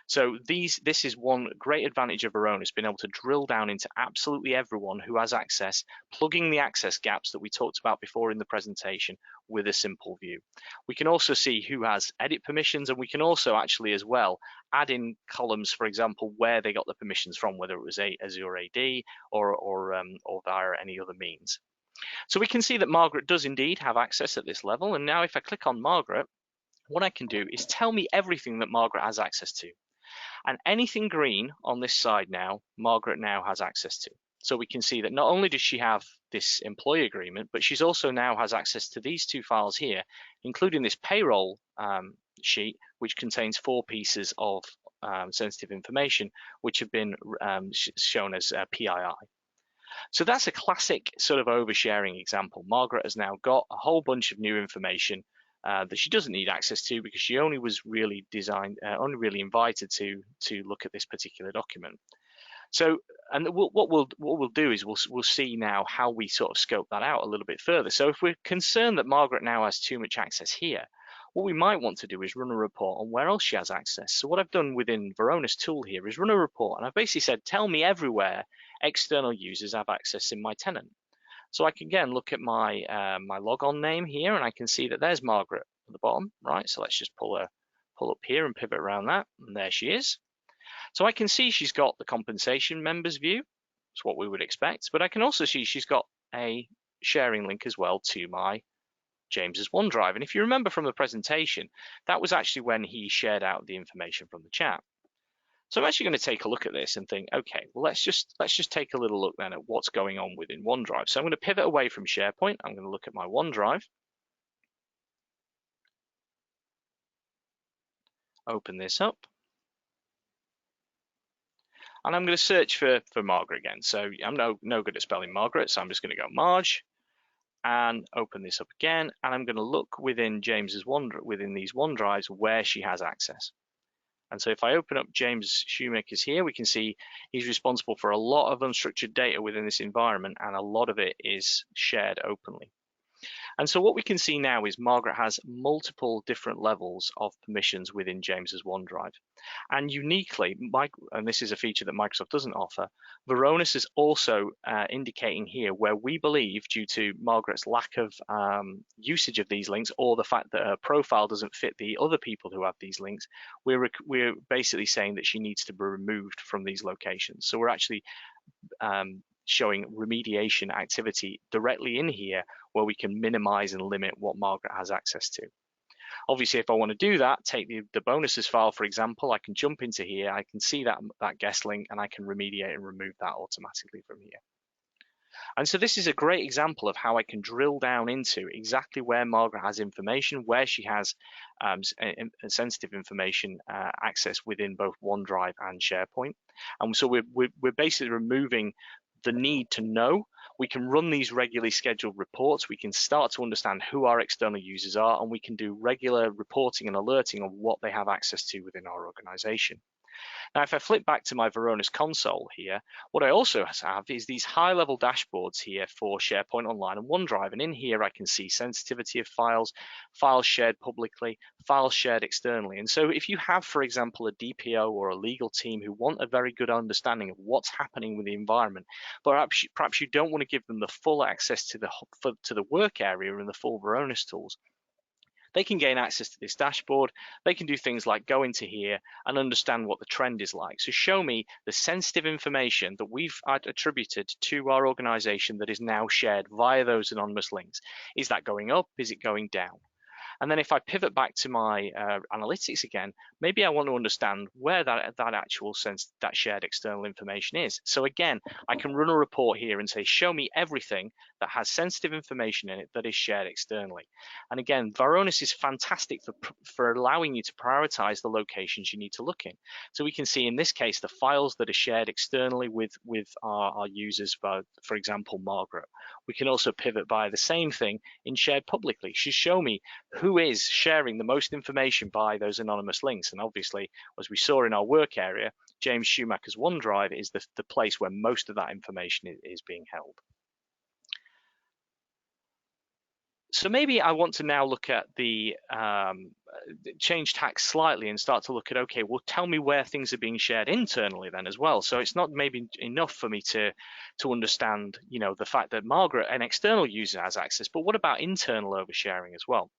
So this is one great advantage of Varonis, being able to drill down into absolutely everyone who has access, plugging the access gaps that we talked about before in the presentation with a simple view. We can also see who has edit permissions, and we can also actually as well add in columns, for example, where they got the permissions from, whether it was Azure AD or via any other means. So we can see that Margaret does indeed have access at this level. And now if I click on Margaret, what I can do is tell me everything that Margaret has access to. And anything green on this side now, Margaret now has access to. So we can see that not only does she have this employee agreement, but she's also now has access to these two files here, including this payroll sheet, which contains 4 pieces of sensitive information, which have been shown as PII. So that's a classic sort of oversharing example. Margaret has now got a whole bunch of new information that she doesn't need access to because she only was really invited to look at this particular document. So, and what we'll do is we'll see now how we sort of scope that out a little bit further. So if we're concerned that Margaret now has too much access here, what we might want to do is run a report on where else she has access. So what I've done within Varonis tool here is run a report, and I've basically said, tell me everywhere external users have access in my tenant. So I can again look at my my logon name here, and I can see that there's Margaret at the bottom, right? So let's just pull up here and pivot around that, and there she is. So I can see she's got the compensation members view. That's what we would expect, but I can also see she's got a sharing link as well to my James's OneDrive. And if you remember from the presentation, that was actually when he shared out the information from the chat. So I'm actually going to take a look at this and think, okay, well, let's just take a little look then at what's going on within OneDrive. So I'm going to pivot away from SharePoint. I'm going to look at my OneDrive. Open this up. And I'm going to search for Margaret again. So I'm no good at spelling Margaret, so I'm just going to go Marge and open this up again. And I'm going to look within within these OneDrives where she has access. And so if I open up James Shoemaker's here, we can see he's responsible for a lot of unstructured data within this environment, and a lot of it is shared openly. And so what we can see now is Margaret has multiple different levels of permissions within James's OneDrive. And uniquely, and this is a feature that Microsoft doesn't offer, Varonis is also indicating here where we believe, due to Margaret's lack of usage of these links, or the fact that her profile doesn't fit the other people who have these links, we're basically saying that she needs to be removed from these locations. So we're actually showing remediation activity directly in here where we can minimize and limit what Margaret has access to. Obviously, if I want to do that, take the bonuses file, for example, I can jump into here, I can see that guest link, and I can remediate and remove that automatically from here. And so this is a great example of how I can drill down into exactly where Margaret has information, where she has sensitive information access within both OneDrive and SharePoint. And so we're basically removing the need to know. We can run these regularly scheduled reports. We can start to understand who our external users are, and we can do regular reporting and alerting of what they have access to within our organization. Now, if I flip back to my Varonis console here, what I also have is these high-level dashboards here for SharePoint Online and OneDrive. And in here, I can see sensitivity of files, files shared publicly, files shared externally. And so if you have, for example, a DPO or a legal team who want a very good understanding of what's happening with the environment, but perhaps you don't want to give them the full access to the work area and the full Varonis tools, they can gain access to this dashboard. They can do things like go into here and understand what the trend is like. So show me the sensitive information that we've attributed to our organization that is now shared via those anonymous links. Is that going up? Is it going down? And then if I pivot back to my analytics again, maybe I want to understand where that actual that shared external information is. So again, I can run a report here and say, show me everything that has sensitive information in it that is shared externally. And again, Varonis is fantastic for allowing you to prioritize the locations you need to look in. So we can see in this case the files that are shared externally with our users, for example, Margaret. We can also pivot by the same thing in shared publicly. Show me who is sharing the most information by those anonymous links. And obviously, as we saw in our work area, James Schumacher's OneDrive is the place where most of that information is being held. So maybe I want to now look at the change tack slightly and start to look at, okay, well, tell me where things are being shared internally then as well. So it's not maybe enough for me to understand, the fact that Margaret, an external user, has access, but what about internal oversharing as well?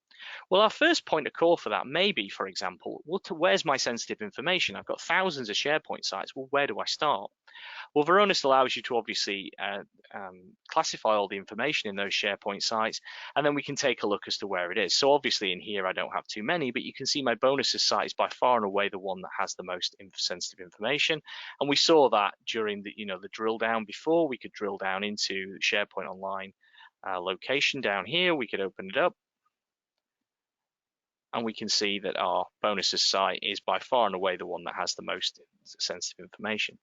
Well, our first point of call for that may be, for example, where's my sensitive information? I've got thousands of SharePoint sites. Well, where do I start? Well, Varonis allows you to obviously classify all the information in those SharePoint sites, and then we can take a look as to where it is. So obviously in here I don't have too many, but you can see my bonuses site is by far and away the one that has the most sensitive information. And we saw that during the drill down before. We could drill down into SharePoint Online location down here. We could open it up, and we can see that our bonuses site is by far and away the one that has the most sensitive information.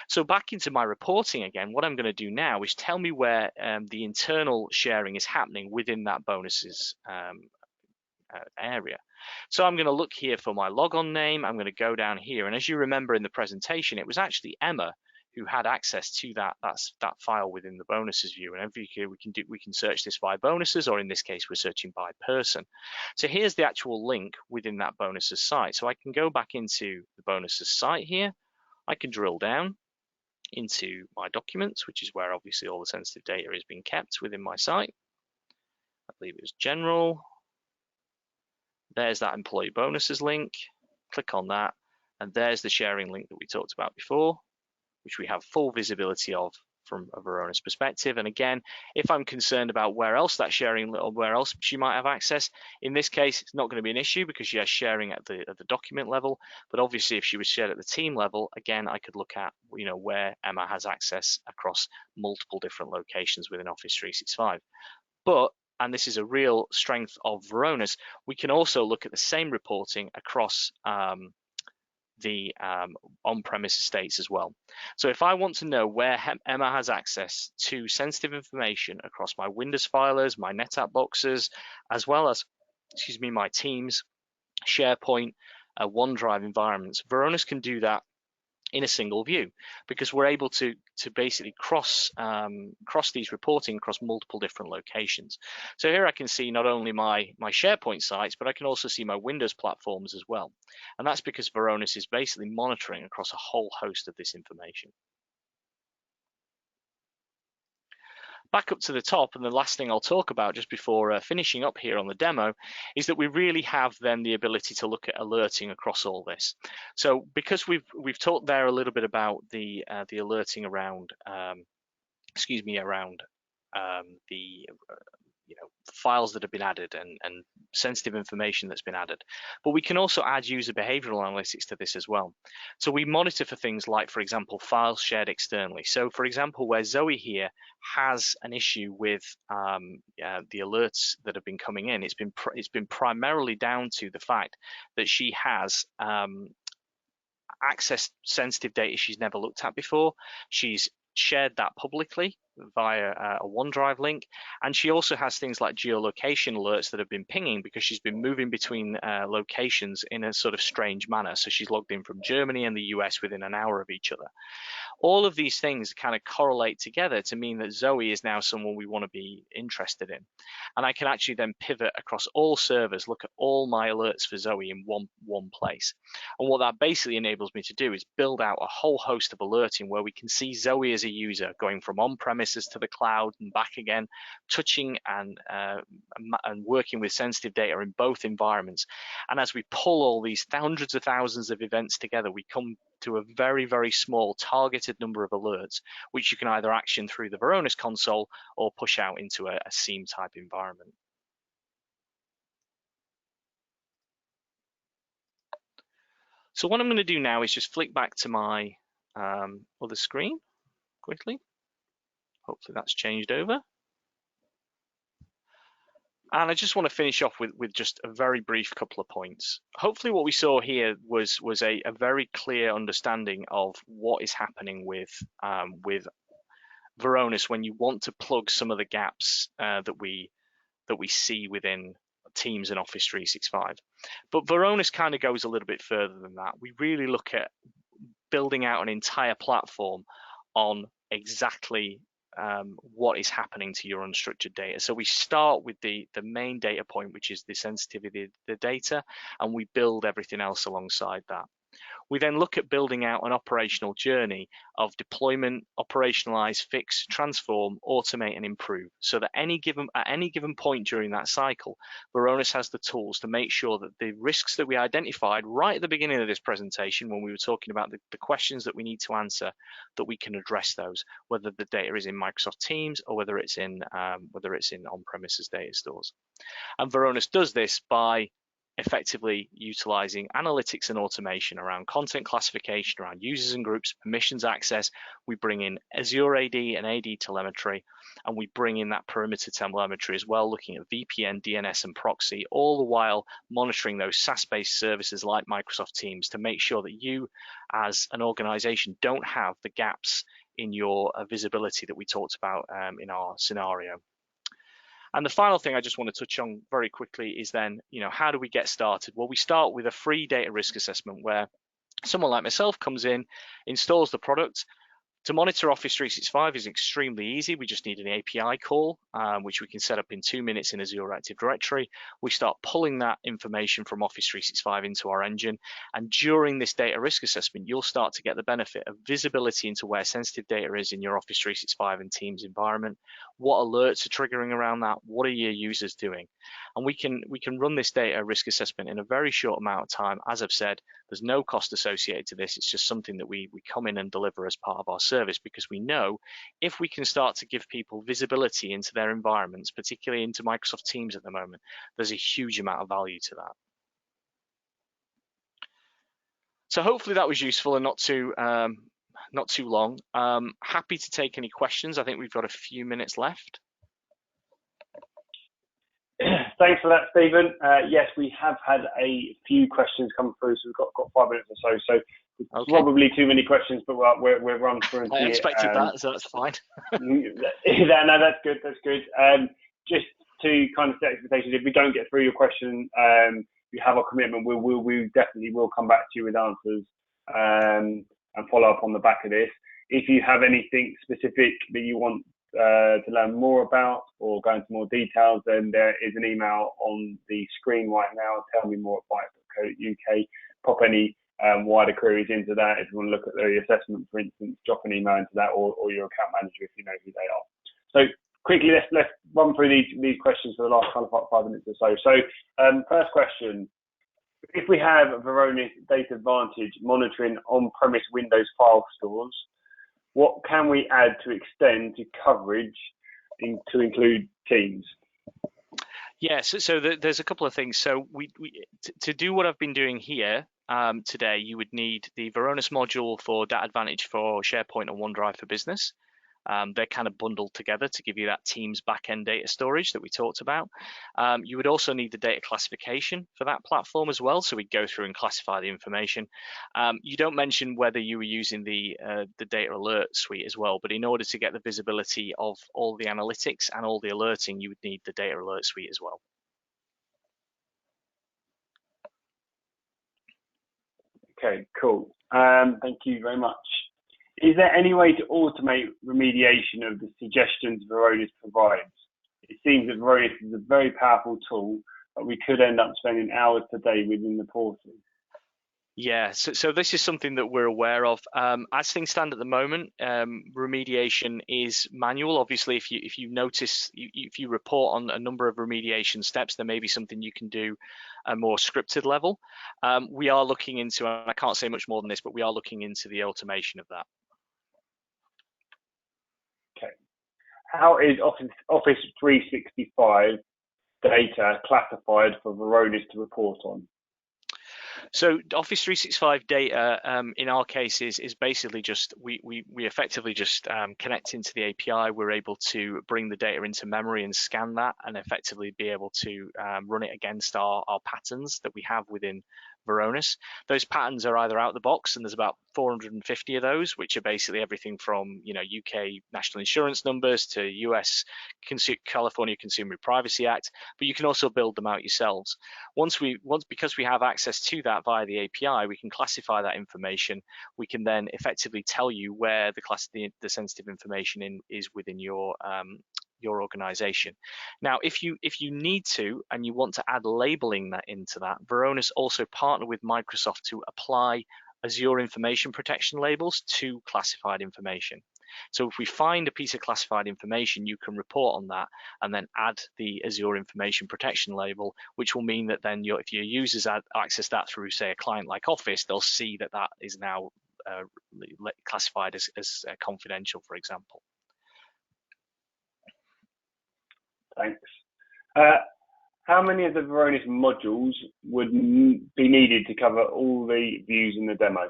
So back into my reporting again, what I'm going to do now is tell me where the internal sharing is happening within that bonuses area. So I'm going to look here for my logon name. I'm going to go down here, and as you remember in the presentation, it was actually Emma who had access to that file within the bonuses view. And every year we can search this by bonuses, or in this case we're searching by person. So here's the actual link within that bonuses site. So I can go back into the bonuses site here. I can drill down into my documents, which is where obviously all the sensitive data is being kept within my site. I believe it was general. There's that employee bonuses link. Click on that, and there's the sharing link that we talked about before, which we have full visibility of from a Varonis perspective. And again, if I'm concerned about where else that sharing or where else she might have access, in this case, it's not going to be an issue because she has sharing at the document level. But obviously, if she was shared at the team level, again, I could look at where Emma has access across multiple different locations within Office 365. But, and this is a real strength of Varonis, we can also look at the same reporting across the on-premise estates as well. So if I want to know where Emma has access to sensitive information across my Windows filers, my NetApp boxes, as well as, my Teams, SharePoint, OneDrive environments, Varonis can do that in a single view, because we're able to basically cross these reporting across multiple different locations. So here I can see not only my SharePoint sites, but I can also see my Windows platforms as well. And that's because Varonis is basically monitoring across a whole host of this information. Back up to the top, and the last thing I'll talk about just before finishing up here on the demo is that we really have then the ability to look at alerting across all this. So because we've talked there a little bit about the alerting around the files that have been added and sensitive information that's been added. But we can also add user behavioral analytics to this as well. So we monitor for things like, for example, files shared externally. So for example, where Zoe here has an issue with the alerts that have been coming in, it's been primarily down to the fact that she has accessed sensitive data she's never looked at before. She's shared that publicly via a OneDrive link, and she also has things like geolocation alerts that have been pinging because she's been moving between locations in a sort of strange manner. So she's logged in from Germany and the US within an hour of each other. All of these things kind of correlate together to mean that Zoe is now someone we want to be interested in. And I can actually then pivot across all servers, look at all my alerts for Zoe in one place. And what that basically enables me to do is build out a whole host of alerting where we can see Zoe as a user going from on-premises to the cloud and back again, touching and working with sensitive data in both environments. And as we pull all these hundreds of thousands of events together, we come to a very, very small targeted number of alerts, which you can either action through the Varonis console or push out into a SIEM type environment. So what I'm going to do now is just flick back to my other screen quickly. Hopefully that's changed over. And I just want to finish off with just a very brief couple of points. Hopefully what we saw here was a very clear understanding of what is happening with Varonis when you want to plug some of the gaps that we see within Teams and Office 365. But Varonis kind of goes a little bit further than that. We really look at building out an entire platform on exactly what is happening to your unstructured data. So we start with the main data point, which is the sensitivity of the data, and we build everything else alongside that. We then look at building out an operational journey of deployment, operationalize, fix, transform, automate, and improve, so that at any given point during that cycle, Varonis has the tools to make sure that the risks that we identified right at the beginning of this presentation, when we were talking about the questions that we need to answer, that we can address those, whether the data is in Microsoft Teams or whether it's in on-premises data stores. And Varonis does this by effectively utilizing analytics and automation around content classification, around users and groups, permissions access. We bring in Azure AD and AD telemetry, and we bring in that perimeter telemetry as well, looking at VPN, DNS, and proxy, all the while monitoring those SaaS-based services like Microsoft Teams to make sure that you, as an organization, don't have the gaps in your visibility that we talked about in our scenario. And the final thing I just want to touch on very quickly is then, how do we get started? Well, we start with a free data risk assessment where someone like myself comes in, installs the product. To monitor Office 365 is extremely easy. We just need an API call, which we can set up in 2 minutes in Azure Active Directory. We start pulling that information from Office 365 into our engine. And during this data risk assessment, you'll start to get the benefit of visibility into where sensitive data is in your Office 365 and Teams environment. What alerts are triggering around that? What are your users doing? And we can run this data risk assessment in a very short amount of time. As I've said, there's no cost associated to this. It's just something that we come in and deliver as part of our service, because we know if we can start to give people visibility into their environments, particularly into Microsoft Teams at the moment, there's a huge amount of value to that. So hopefully that was useful and not too long. Happy to take any questions. I think we've got a few minutes left. Thanks for that, Stephen. Yes, we have had a few questions come through, so we've got 5 minutes or so. So okay. Probably too many questions, but we're run through. I expected that, so that's fine. No, that's good. That's good. Just to kind of set expectations, if we don't get through your question, you have our commitment. We definitely will come back to you with answers and follow up on the back of this. If you have anything specific that you want to learn more about or go into more details, then there is an email on the screen right now. Tell me more at bytes.co.uk. Pop any wider queries into that. If you want to look at the assessment, for instance, drop an email into that, or your account manager if you know who they are. So quickly, let's run through these questions for the last kind of 5 minutes or so. So first question: if we have Varonis Data Advantage monitoring on-premise Windows file stores, what can we add to extend to coverage to include Teams? Yes, so there's a couple of things. So to do what I've been doing here today, you would need the Varonis module for Data Advantage for SharePoint and OneDrive for Business. They're kind of bundled together to give you that Teams backend data storage that we talked about. You would also need the data classification for that platform as well. So we'd go through and classify the information. You don't mention whether you were using the data alert suite as well, but in order to get the visibility of all the analytics and all the alerting, you would need the data alert suite as well. Okay, cool. Thank you very much. Is there any way to automate remediation of the suggestions Varonis provides? It seems that Varonis is a very powerful tool, but we could end up spending hours per day within the portal. Yeah, so this is something that we're aware of. As things stand at the moment, remediation is manual. Obviously, if you notice, if you report on a number of remediation steps, there may be something you can do a more scripted level. We are looking into, and I can't say much more than this, but we are looking into the automation of that. Okay. How is Office 365 data classified for Varonis to report on? So Office 365 data, in our case, is basically just we effectively just connect into the API. We're able to bring the data into memory and scan that, and effectively be able to run it against our patterns that we have within Varonis. Those patterns are either out the box, and there's about 450 of those, which are basically everything from UK national insurance numbers to US California Consumer Privacy Act. But you can also build them out yourselves. Because we have access to that via the API, we can classify that information. We can then effectively tell you where the sensitive information is within your organization. Now, if you need to and you want to add labeling into that, Varonis also partner with Microsoft to apply Azure information protection labels to classified information. So if we find a piece of classified information, you can report on that and then add the Azure information protection label, which will mean that then if your users access that through, say, a client like Office, they'll see that is now classified as confidential, for example. Thanks. How many of the Varonis modules would be needed to cover all the views in the demo?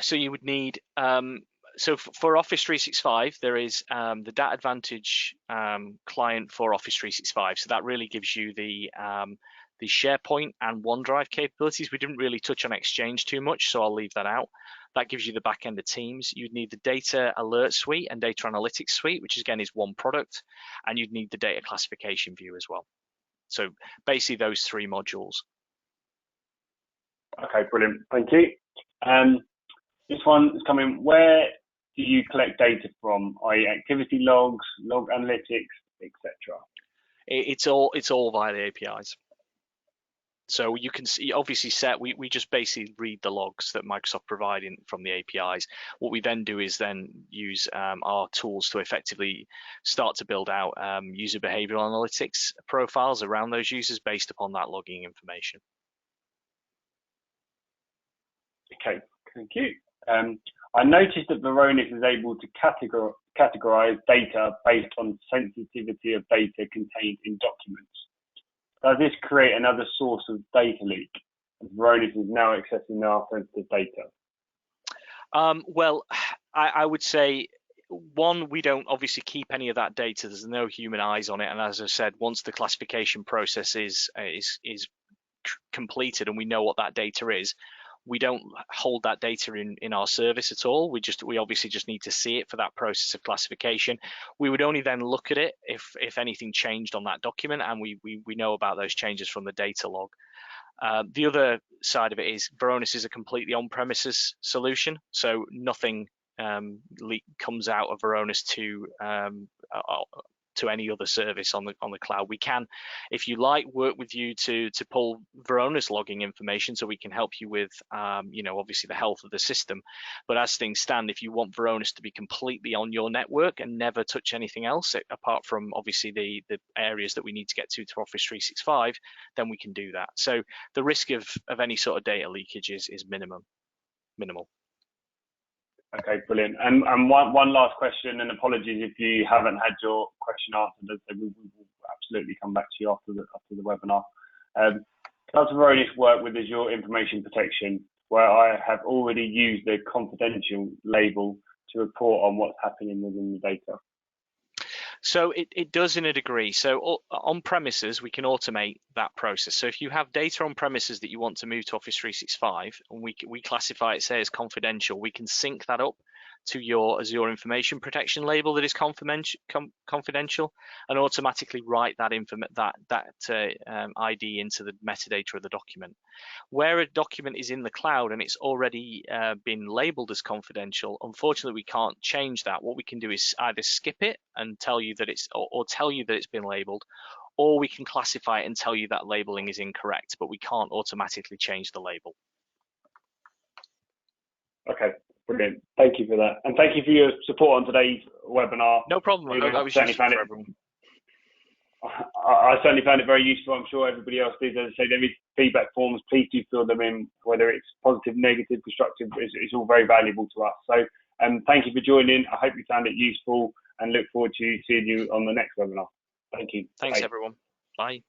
So you would need, so for Office 365, there is the Data Advantage client for Office 365. So that really gives you the SharePoint and OneDrive capabilities. We didn't really touch on Exchange too much, so I'll leave that out. That gives you the back end of Teams. You'd need the Data Alert Suite and Data Analytics Suite, which again is one product, and you'd need the Data Classification View as well. So basically those three modules. Okay, brilliant. Thank you. This one is coming. Where do you collect data from, i.e. activity logs, log analytics, etc.? It's all via the APIs. So you can see, obviously, we just basically read the logs that Microsoft provide from the APIs. What we then do is then use our tools to effectively start to build out user behavioral analytics profiles around those users based upon that logging information. Okay, thank you. I noticed that Varonis is able to categorize data based on sensitivity of data contained in documents. Does this create another source of data leak, as Varonis is now accessing our sensitive data? Well, I would say, one, we don't obviously keep any of that data. There's no human eyes on it, and as I said, once the classification process is completed and we know what that data is, we don't hold that data in our service at all. We obviously just need to see it for that process of classification. We would only then look at it if anything changed on that document, and we know about those changes from the data log. The other side of it is Varonis is a completely on-premises solution, so nothing comes out of Varonis to any other service on the cloud. We can, if you like, work with you to pull Varonis logging information so we can help you with obviously the health of the system. But as things stand, if you want Varonis to be completely on your network and never touch anything else apart from obviously the areas that we need to get to Office 365, then we can do that. So the risk of any sort of data leakage is minimal. Okay, brilliant. And one last question, and apologies if you haven't had your question answered. We will absolutely come back to you after the webinar. Does Varonis work with Azure Information Protection, where I have already used the confidential label to report on what's happening within the data? So it does in a degree. So on premises, we can automate that process. So if you have data on premises that you want to move to Office 365, and we classify it, say, as confidential, we can sync that up to your Azure Information Protection label that is confidential, and automatically write that ID into the metadata of the document. Where a document is in the cloud and it's already been labeled as confidential, unfortunately we can't change that. What we can do is either skip it and tell you that or tell you that it's been labeled, or we can classify it and tell you that labeling is incorrect, but we can't automatically change the label. Okay, brilliant. Thank you for that. And thank you for your support on today's webinar. No problem. That was useful for everyone. I certainly found it very useful. I'm sure everybody else did. As I say, there is feedback forms. Please do fill them in, whether it's positive, negative, constructive. It's all very valuable to us. So thank you for joining. I hope you found it useful and look forward to seeing you on the next webinar. Thank you. Thanks, everyone. Bye.